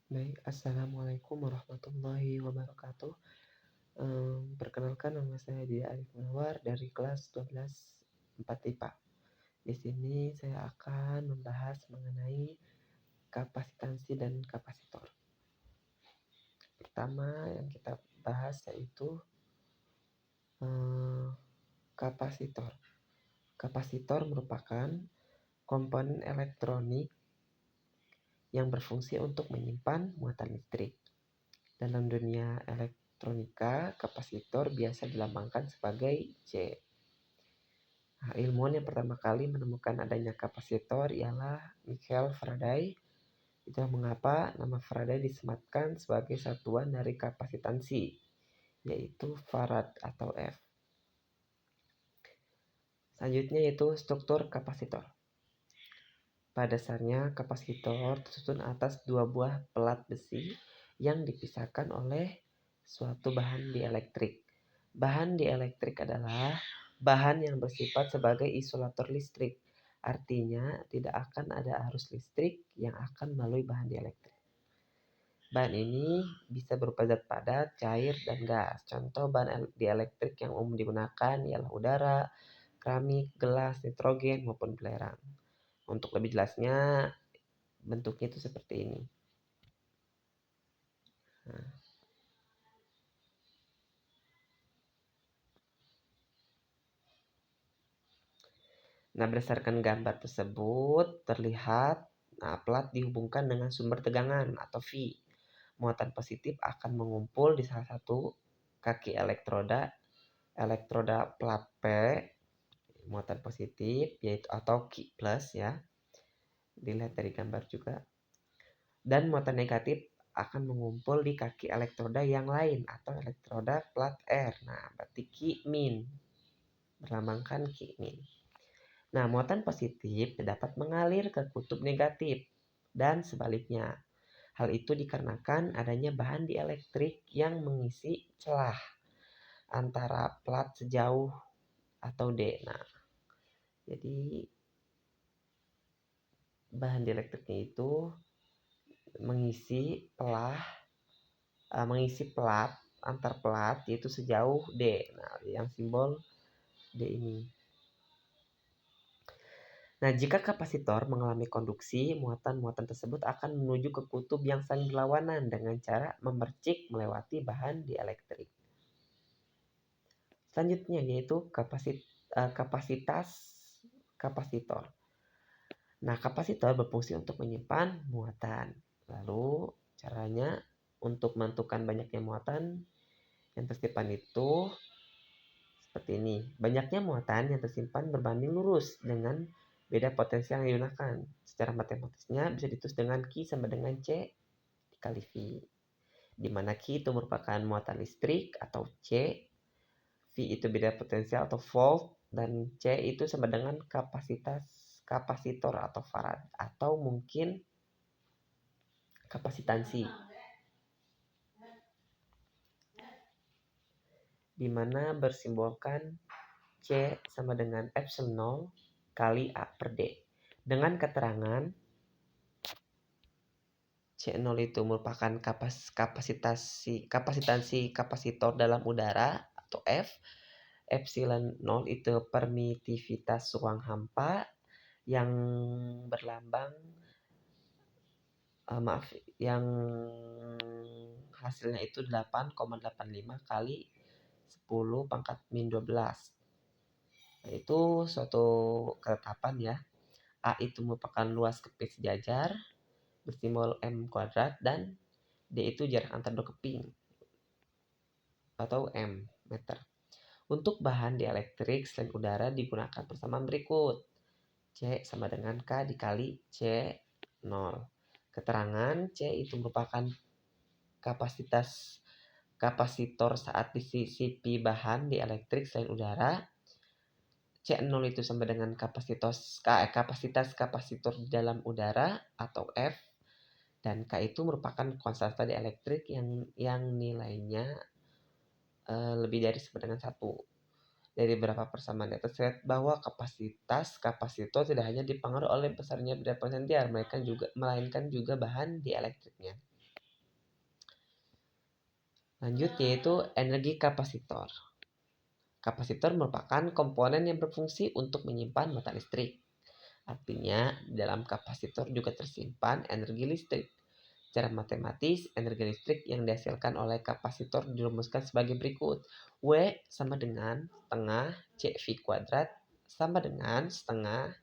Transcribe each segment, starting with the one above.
Baik, assalamualaikum warahmatullahi wabarakatuh. Perkenalkan nama saya Dia Arif Munawar dari kelas 12 4 IPA. Di sini saya akan membahas mengenai kapasitansi dan kapasitor. Pertama yang kita bahas yaitu kapasitor. Kapasitor merupakan komponen elektronik yang berfungsi untuk menyimpan muatan listrik. Dalam dunia elektronika, kapasitor biasa dilambangkan sebagai C. Nah, ilmuwan yang pertama kali menemukan adanya kapasitor ialah Michael Faraday. Itulah mengapa nama Faraday disematkan sebagai satuan dari kapasitansi, yaitu Farad atau F. Selanjutnya yaitu struktur kapasitor. Pada dasarnya, kapasitor tersusun atas dua buah pelat besi yang dipisahkan oleh suatu bahan dielektrik. Bahan dielektrik adalah bahan yang bersifat sebagai isolator listrik. Artinya, tidak akan ada arus listrik yang akan melalui bahan dielektrik. Bahan ini bisa berupa zat padat, cair, dan gas. Contoh bahan dielektrik yang umum digunakan ialah udara, keramik, gelas, nitrogen, maupun belerang. Untuk lebih jelasnya, bentuknya itu seperti ini. Nah, berdasarkan gambar tersebut terlihat pelat dihubungkan dengan sumber tegangan atau V. Muatan positif akan mengumpul di salah satu kaki elektroda plat P, muatan positif yaitu atau Q plus ya. Dilihat dari gambar juga. Dan muatan negatif akan mengumpul di kaki elektroda yang lain atau elektroda plat R. Nah, berarti Q min. Berlambangkan Q min. Nah, muatan positif dapat mengalir ke kutub negatif dan sebaliknya. Hal itu dikarenakan adanya bahan dielektrik yang mengisi celah antara plat sejauh atau D. Nah, jadi bahan dielektriknya itu mengisi plat antar plat yaitu sejauh D. Nah, yang simbol D ini. Nah, jika kapasitor mengalami konduksi, muatan-muatan tersebut akan menuju ke kutub yang saling berlawanan dengan cara memercik melewati bahan dielektrik. Selanjutnya yaitu kapasitas kapasitor. Nah, kapasitor berfungsi untuk menyimpan muatan. Lalu caranya untuk menentukan banyaknya muatan yang tersimpan itu seperti ini. Banyaknya muatan yang tersimpan berbanding lurus dengan beda potensial yang digunakan. Secara matematisnya bisa ditulis dengan Q sama dengan C dikali V. Di mana Q itu merupakan muatan listrik atau C, V itu beda potensial atau volt, dan C itu sama dengan kapasitor atau farad, atau mungkin kapasitansi. Di mana bersimbolkan C sama dengan epsilon 0 kali A per D. Dengan keterangan C0 itu merupakan kapasitansi kapasitor dalam udara atau F. Epsilon 0 itu permitivitas ruang hampa yang berlambang yang hasilnya itu 8,85 kali 10 pangkat min 12. Nah, itu suatu ketetapan ya. A itu merupakan luas keping sejajar bersimbol M kuadrat dan D itu jarak antar dua keping atau M meter. Untuk bahan dielektrik selain udara digunakan persamaan berikut. C sama dengan K dikali C0. Keterangan C itu merupakan kapasitor saat disisipi bahan dielektrik selain udara. C0 itu sama dengan kapasitas kapasitor di dalam udara atau F, dan K itu merupakan konstanta dielektrik yang nilainya lebih dari sama dengan 1. Dari beberapa persamaan di atas terlihat bahwa kapasitas kapasitor tidak hanya dipengaruhi oleh besarnya beda potensial, melainkan juga bahan dielektriknya. Lanjut yaitu energi kapasitor. Kapasitor merupakan komponen yang berfungsi untuk menyimpan mata listrik. Artinya, dalam kapasitor juga tersimpan energi listrik. Secara matematis, energi listrik yang dihasilkan oleh kapasitor dirumuskan sebagai berikut. W sama dengan setengah CV kuadrat sama dengan setengah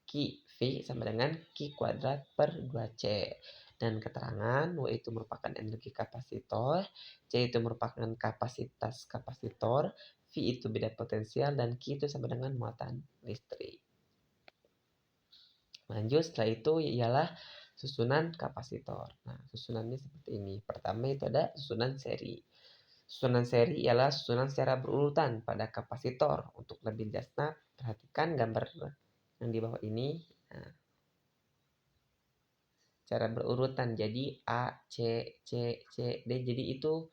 Q. V sama dengan Q kuadrat per 2C. Dan keterangan W itu merupakan energi kapasitor, C itu merupakan kapasitas kapasitor, V itu beda potensial, dan Q itu sama dengan muatan listrik. Lanjut setelah itu ialah susunan kapasitor. Nah, susunannya seperti ini. Pertama itu ada susunan seri. Susunan seri ialah susunan secara berurutan pada kapasitor. Untuk lebih jelasnya, perhatikan gambar yang di bawah ini. Nah, cara berurutan. Jadi A, C, C, C, D. Jadi itu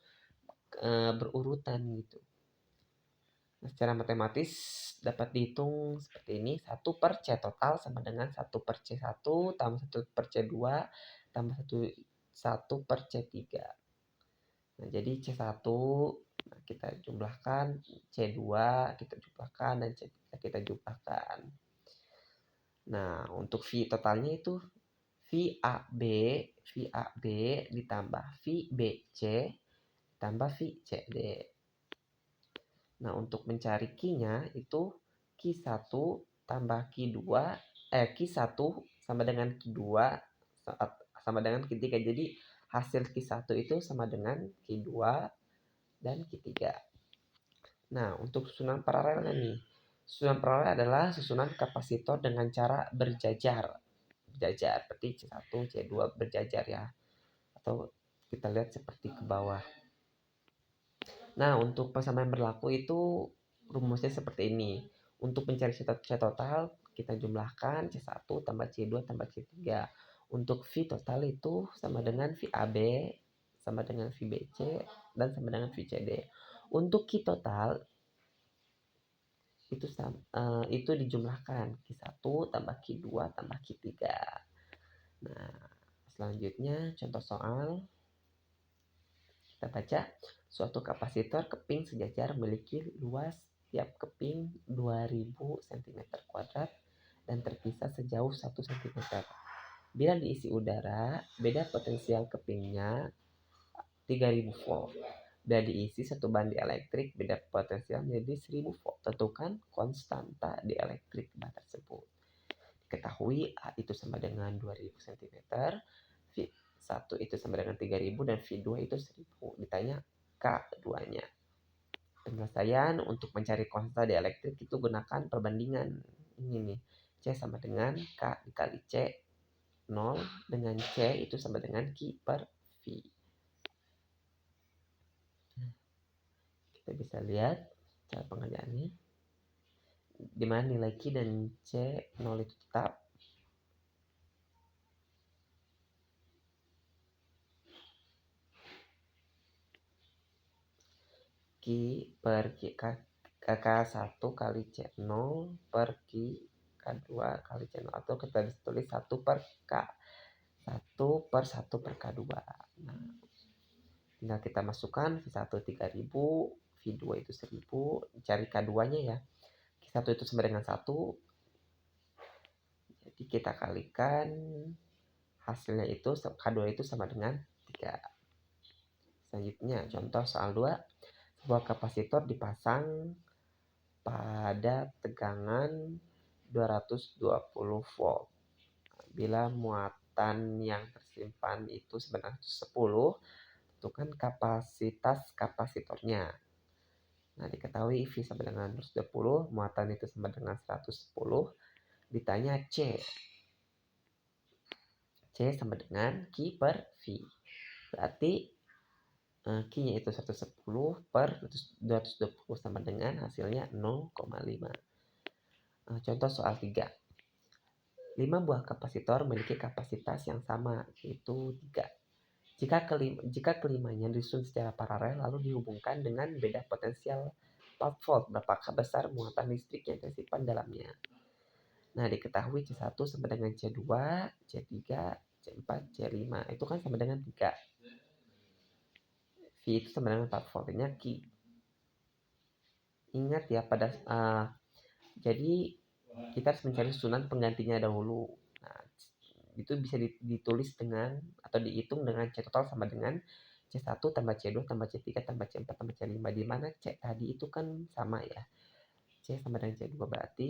berurutan gitu. Nah, secara matematis dapat dihitung seperti ini. 1 per C total sama dengan 1 per C1 tambah 1 per C2 tambah 1 per C3. Nah, jadi C1 kita jumlahkan, C2 kita jumlahkan, dan C3 kita jumlahkan. Nah, untuk V totalnya itu VAB ditambah VBC tambah VCD. Nah, untuk mencari Q-nya itu Q1 tambah Q2, Q1 sama dengan Q2 sama dengan Q3. Jadi hasil Q1 itu sama dengan Q2 dan Q3. Nah, untuk susunan paralelnya nih. Susunan paralel adalah susunan kapasitor dengan cara berjajar. Berjajar, seperti C1, C2 berjajar ya. Atau kita lihat seperti ke bawah. Nah, untuk persamaan berlaku itu rumusnya seperti ini. Untuk mencari C total, kita jumlahkan C1 tambah C2 tambah C3. Untuk V total itu sama dengan VAB, sama dengan VBC, dan sama dengan VCD. Untuk Q total, itu dijumlahkan Q1 tambah Q2 tambah Q3. Nah, selanjutnya contoh soal. Kita baca, suatu kapasitor keping sejajar memiliki luas tiap keping 2000 cm2 dan terpisah sejauh 1 cm. Bila diisi udara, beda potensial kepingnya 3000 volt. Bila diisi satu bandi elektrik, beda potensial menjadi 1000 volt. Tentukan konstanta dielektrik band tersebut. Diketahui A itu sama dengan 2000 cm, V1 itu sama dengan 3000, dan V2 itu 1000. Ditanya K2-nya. Penyelesaian untuk mencari konstanta dielektrik itu gunakan perbandingan. Ini nih, C sama dengan K dikali C 0 dengan C itu sama dengan Q per V. Kita bisa lihat cara pengerjaannya. Di mana nilai Q dan C 0 itu tetap. Q per K1 kali C0 per K2 kali C0. Atau kita bisa tulis 1 per K. 1 per 1 per K2. Nah, tinggal kita masukkan V1 3000, V2 itu 1000. Cari K2-nya ya. Q1 itu sama dengan 1. Jadi kita kalikan hasilnya itu K2 itu sama dengan 3. Selanjutnya contoh soal 2. Sebuah kapasitor dipasang pada tegangan 220 volt. Bila muatan yang tersimpan itu sebenarnya 10, tentukan kapasitas kapasitornya. Nah, diketahui V sama dengan 220, muatan itu sama dengan 110. Ditanya C. C sama dengan Q per V. Berarti Q-nya itu 110 per 220 sama dengan hasilnya 0,5. Contoh soal 3. 5 buah kapasitor memiliki kapasitas yang sama, yaitu 3. Jika kelimanya disusun secara paralel lalu dihubungkan dengan beda potensial 4 volt, berapakah besar muatan listrik yang tersimpan dalamnya? Nah, diketahui C1 sama dengan C2, C3, C4, C5. Itu kan sama dengan 3. V itu sama dengan part nya Q. Ingat ya jadi kita harus mencari susunan penggantinya dahulu. Nah, itu bisa ditulis dengan atau dihitung dengan C total sama dengan C1 tambah C2 tambah C3 tambah C4 tambah C5. Di mana C tadi itu kan sama ya. C sama dengan C2 berarti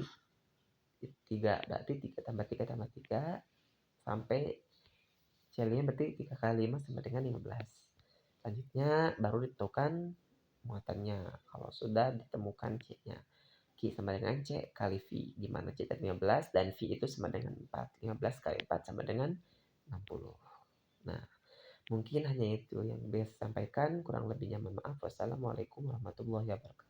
3. Berarti 3 tambah 3 tambah 3 sampai C5 berarti 3 kali 5 sama dengan 15. Selanjutnya baru ditentukan muatannya. Kalau sudah ditemukan C-nya. Q sama dengan C kali V. Di mana C tadi 15 dan V itu sama dengan 4. 15 kali 4 sama dengan 60. Nah, mungkin hanya itu yang bisa sampaikan. Kurang lebihnya mohon maaf. Wassalamualaikum warahmatullahi wabarakatuh.